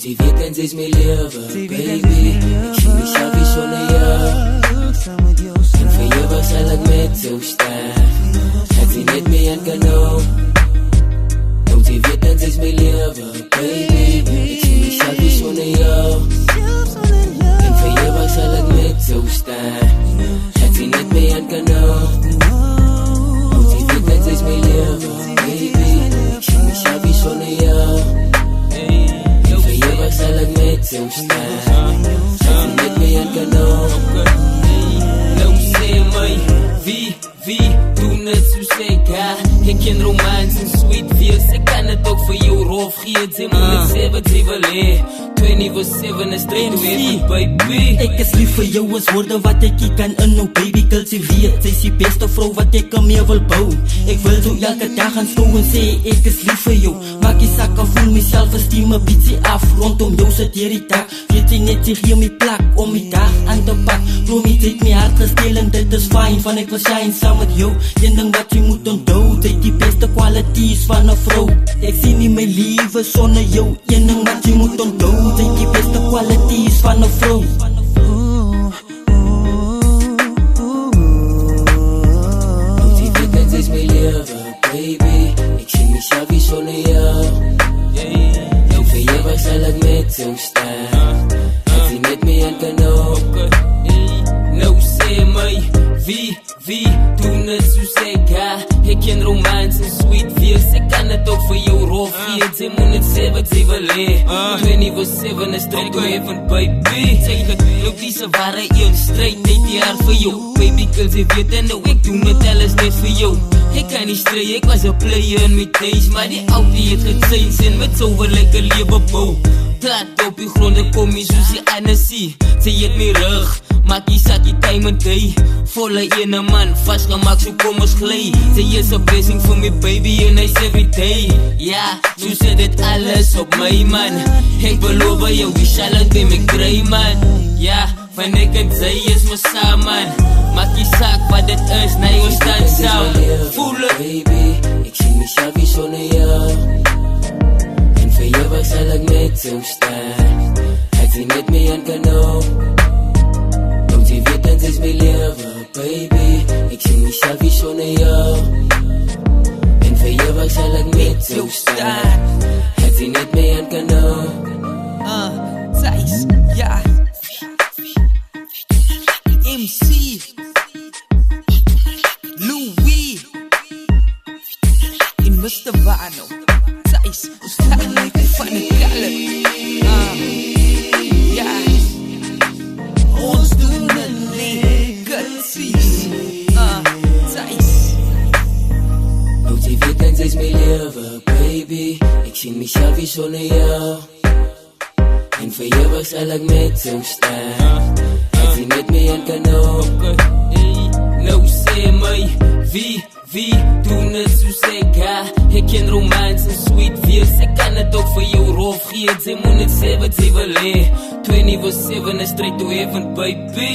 Sie wird denn sie's mir lewe, baby. Ich zie mezelf hier zonder jou. En voor eeuwig zal ik met jou staan. Het sie net meer aan kan nou. Nou sie wird denn sie's mir lewe, baby. Ik zie mezelf hier zonder jou. En voor eeuwig zal ik met jou staan. Het sie net meer aan kan nou. Nou sie wird denn sie's mir lewe, baby. Ik zie mezelf hier zonder jou. Zal ik met jou staan? Zal je met me aan kan nou? Nou sê my, wie doen het so seker? Ek ken romance en sweet feels. Ek kan het ook vir jou rof gee. Sy moet het sê wat sy wil hee. 24/7 is straight to heaven, baby. Ek is lief vir jou as woorde wat ek hier kan inhou, baby. Girl, sy weet, sy is die beste vrou wat ek aan mee wil bou. Ek wil zo elke dag gaan skou en sê ek is lief vir jou. Maak die sak af, voel myself esteem een bietsie af. Rondom jou sit hier die dag. Weet sy net, sy gee my plak om die dag aan te pak. Bloem iets uit my hart gesteel en dit is fijn. Van ek wil shine saam met jou. Een ding wat jy moet onthou, sy die beste kwalities van een vrou. Ek sien nie my liewe sonder jou. Een ding wat jy moet onthou, sy die beste kwalities van een vrou. Nou die weet dat sy is my lewe, baby. Ek sien myself hier sonder jou. En vir eeuwig sal ek met jou staan. Het sy net mee aan kan nou. Nou sê my, wie doen het so seker? Ek ken romance en sweet feels. Ek kan het ook vir jou rof gee. Sy moet net sê wat sy wil hee. 24/7 is straight to heaven, baby. Sy geluk die se ware een, straight uit die hart vir jou. Baby, girl, sy weet en nou ek doen het alles net vir jou. Ek kan nie stry, ek was a player in my days. Maar die oudie het geseins en met so wil ek 'n lewe bou. Plat op die grond, ek kom nie soos die ander sien. Sy het my rug, maak die sakkie time en day. Volle ene man, vastgemaak, so kom ons glij. Sy is a blessing for me, baby, en hy's everyday. Ja, so sê dit alles op my, man. Ek beloof jou, die sal het by my kry, man. Ja, van ek en sy is my saam, maak die saak wat dit is, nee, ons staan saam. Voel het, baby, ek sien myself hier sonder jou. En vir eeuwig sal ek met jou staan. Het sy net mee aan kan nou. Nou sy weet en sy is my lewe, baby. Ek sien myself hier sonder jou. En vir eeuwig sal ek met jou staan. Het sy net mee aan kan nou. Thijs, ja. MC Louis en Mr. Wano. Thijs, ons staan like van de kalk. Ja, ons doen het legacies. Thijs. Nou sy weet en sy is my lewe, baby. Ek sien myself hier sonder jou. En vir eeuwig sal ek met jou staan. Het sy net mee aan kan nou. Nou sê my, wie doen het so seker? Ek ken romance en sweet feels. Ek kan het ook vir jou rof gee. Sy moet net sê wat sy wil hee. 24/7 is straight to heaven, baby.